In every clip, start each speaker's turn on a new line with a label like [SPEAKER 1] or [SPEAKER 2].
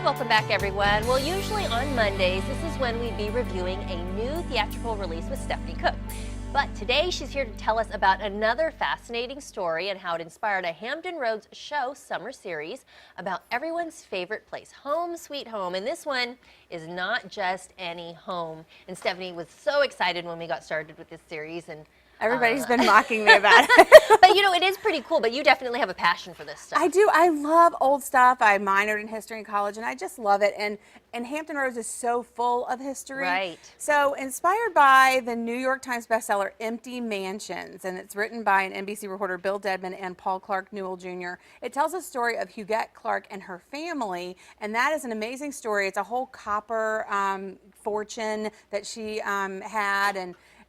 [SPEAKER 1] Welcome back, everyone. Well, usually on Mondays, this is when we'd be reviewing a new theatrical release with Stephanie Cook. But today, she's here to tell us about another fascinating story and how it inspired a Hampton Roads show summer series about everyone's favorite place, Home Sweet Home. And this one is not just any home. And Stephanie was so excited when we got started with this series, and
[SPEAKER 2] everybody's been mocking me about it.
[SPEAKER 1] But you know, it is pretty cool, but you definitely have a passion for this stuff.
[SPEAKER 2] I do. I love old stuff. I minored in history in college, and I just love it. And Hampton Roads is so full of history.
[SPEAKER 1] Right.
[SPEAKER 2] So inspired by the New York Times bestseller Empty Mansions, and it's written by an NBC reporter, Bill Dedman, and Paul Clark Newell Jr. It tells a story of Huguette Clark and her family, and that is an amazing story. It's a whole copper fortune that she had,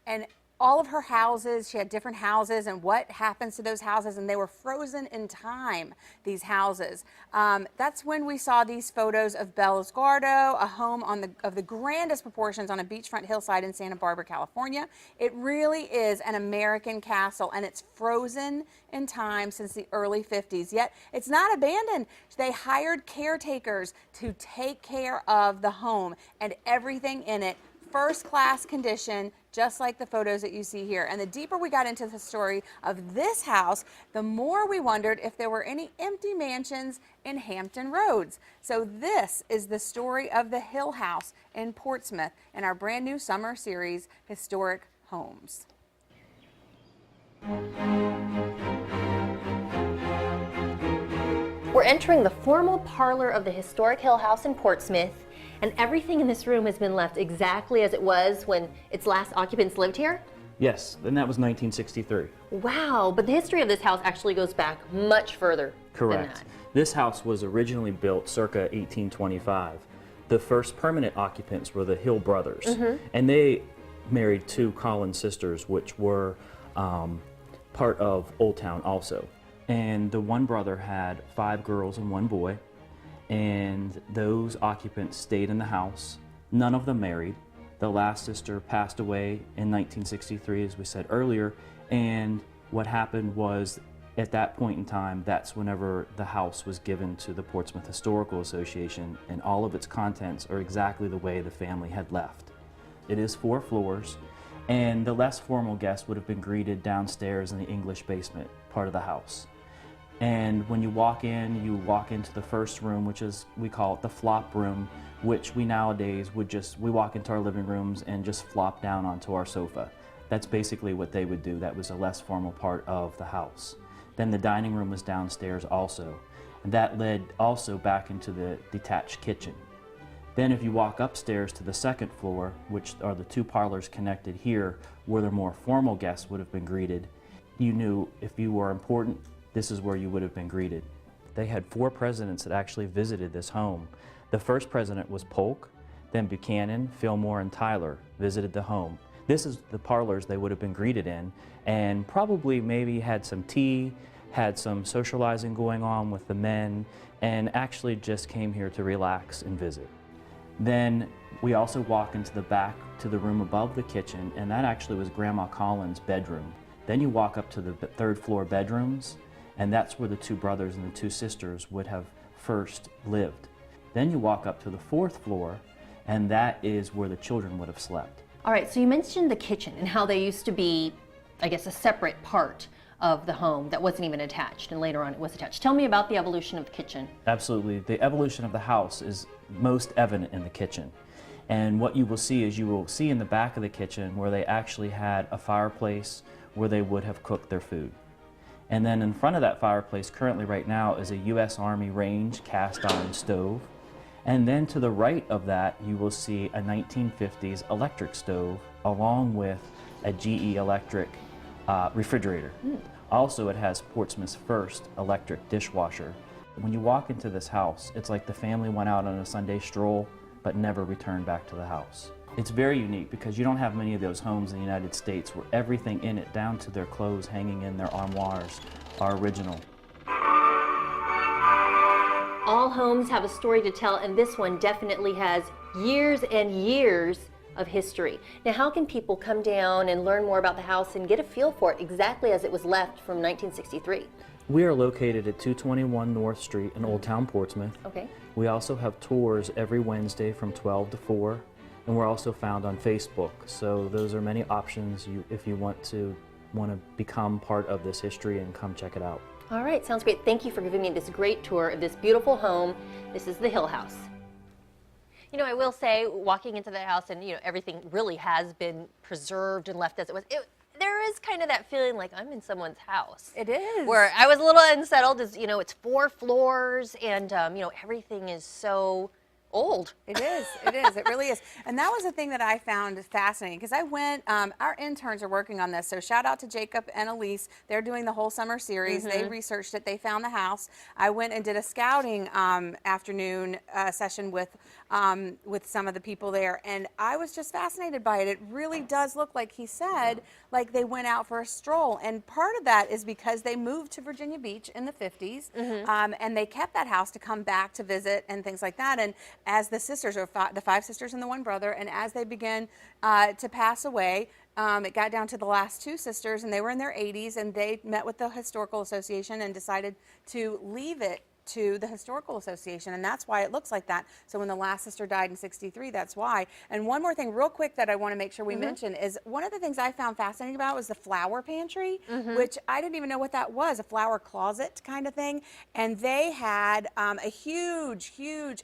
[SPEAKER 2] and all of her houses, she had different houses, and what happens to those houses, and they were frozen in time, these houses. That's when we saw these photos of Bellsguardo, a home of the grandest proportions on a beachfront hillside in Santa Barbara, California. It really is an American castle, and it's frozen in time since the early 50s, yet it's not abandoned. They hired caretakers to take care of the home and everything in it. First class condition, just like the photos that you see here. And the deeper we got into the story of this house, the more we wondered if there were any empty mansions in Hampton Roads. So this is the story of the Hill House in Portsmouth in our brand new summer series, Historic Homes.
[SPEAKER 1] We're entering the formal parlor of the historic Hill House in Portsmouth, and everything in this room has been left exactly as it was when its last occupants lived here?
[SPEAKER 3] Yes, and that was 1963.
[SPEAKER 1] Wow, but the history of this house actually goes back much further than
[SPEAKER 3] Correct.
[SPEAKER 1] that.
[SPEAKER 3] This house was originally built circa 1825. The first permanent occupants were the Hill brothers, and they married two Collins sisters, which were part of Old Town also. And the one brother had 5 girls and 1 boy, and those occupants stayed in the house. None of them married. The last sister passed away in 1963, as we said earlier, and what happened was, at that point in time, that's whenever the house was given to the Portsmouth Historical Association, and all of its contents are exactly the way the family had left. It is 4 floors, and the less formal guests would have been greeted downstairs in the English basement part of the house. And when you walk into the first room, which is, we call it the flop room, which we nowadays we walk into our living rooms and just flop down onto our sofa. That's basically what they would do. That was a less formal part of the house. Then the dining room was downstairs also. And that led also back into the detached kitchen. Then if you walk upstairs to the second floor, which are the 2 parlors connected here, where the more formal guests would have been greeted, you knew if you were important, this is where you would have been greeted. They had 4 presidents that actually visited this home. The first president was Polk, then Buchanan, Fillmore, and Tyler visited the home. This is the parlors they would have been greeted in, and probably maybe had some tea, had some socializing going on with the men, and actually just came here to relax and visit. Then we also walk into the back to the room above the kitchen, and that actually was Grandma Collins' bedroom. Then you walk up to the 3rd floor bedrooms, and that's where the 2 brothers and the 2 sisters would have first lived. Then you walk up to the 4th floor, and that is where the children would have slept.
[SPEAKER 1] All right, so you mentioned the kitchen and how they used to be, I guess, a separate part of the home that wasn't even attached, and later on it was attached. Tell me about the evolution of the kitchen.
[SPEAKER 3] Absolutely. The evolution of the house is most evident in the kitchen. And what you will see is you will see in the back of the kitchen where they actually had a fireplace where they would have cooked their food. And then in front of that fireplace currently right now is a U.S. Army range cast iron stove. And then to the right of that you will see a 1950s electric stove along with a GE electric refrigerator. Also, it has Portsmouth's first electric dishwasher. When you walk into this house, it's like the family went out on a Sunday stroll but never returned back to the house. It's very unique because you don't have many of those homes in the United States where everything in it, down to their clothes hanging in their armoires, are original.
[SPEAKER 1] All homes have a story to tell, and this one definitely has years and years of history. Now, how can people come down and learn more about the house and get a feel for it exactly as it was left from 1963?
[SPEAKER 3] We are located at 221 North Street in Old Town Portsmouth.
[SPEAKER 1] Okay.
[SPEAKER 3] We also have tours every Wednesday from 12 to 4, and we're also found on Facebook. So those are many options if you want to become part of this history and come check it out.
[SPEAKER 1] All right, sounds great. Thank you for giving me this great tour of this beautiful home. This is the Hill House. You know, I will say, walking into the house and, everything really has been preserved and left as it was. There is kind of that feeling like I'm in someone's house.
[SPEAKER 2] It is.
[SPEAKER 1] Where I was a little unsettled is, it's 4 floors and, everything is so old.
[SPEAKER 2] It is. It really is. And that was the thing that I found fascinating because I went, our interns are working on this. So shout out to Jacob and Elise. They're doing the whole summer series. They researched it. They found the house. I went and did a scouting afternoon session with some of the people there. And I was just fascinated by it. It really does look like he said, like they went out for a stroll. And part of that is because they moved to Virginia Beach in the 50s. And they kept that house to come back to visit and things like that. And as the sisters, or the 5 sisters and the 1 brother, and as they began to pass away, it got down to the last 2 sisters, and they were in their 80s, and they met with the Historical Association and decided to leave it to the Historical Association, and that's why it looks like that. So when the last sister died in 63, that's why. And one more thing real quick that I want to make sure we mention is one of the things I found fascinating about was the flower pantry, which I didn't even know what that was, a flower closet kind of thing. And they had a huge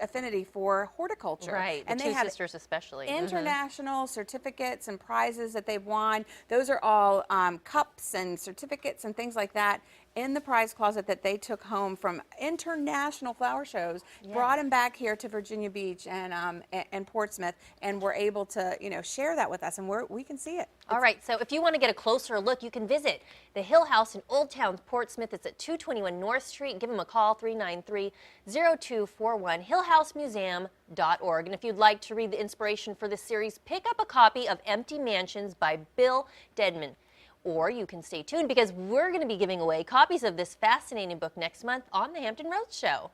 [SPEAKER 2] affinity for horticulture.
[SPEAKER 1] Right,
[SPEAKER 2] and
[SPEAKER 1] the
[SPEAKER 2] they
[SPEAKER 1] 2
[SPEAKER 2] had
[SPEAKER 1] sisters especially.
[SPEAKER 2] international certificates and prizes that they've won. Those are all cups and certificates and things like that in the prize closet that they took home from international flower shows, brought them back here to Virginia Beach and Portsmouth, and were able to, share that with us, and we can see it.
[SPEAKER 1] All right, so if you want to get a closer look, you can visit the Hill House in Old Town Portsmouth. It's at 221 North Street. Give them a call, 393-0241, hillhousemuseum.org. And if you'd like to read the inspiration for this series, pick up a copy of Empty Mansions by Bill Dedman. Or you can stay tuned because we're going to be giving away copies of this fascinating book next month on the Hampton Roads Show.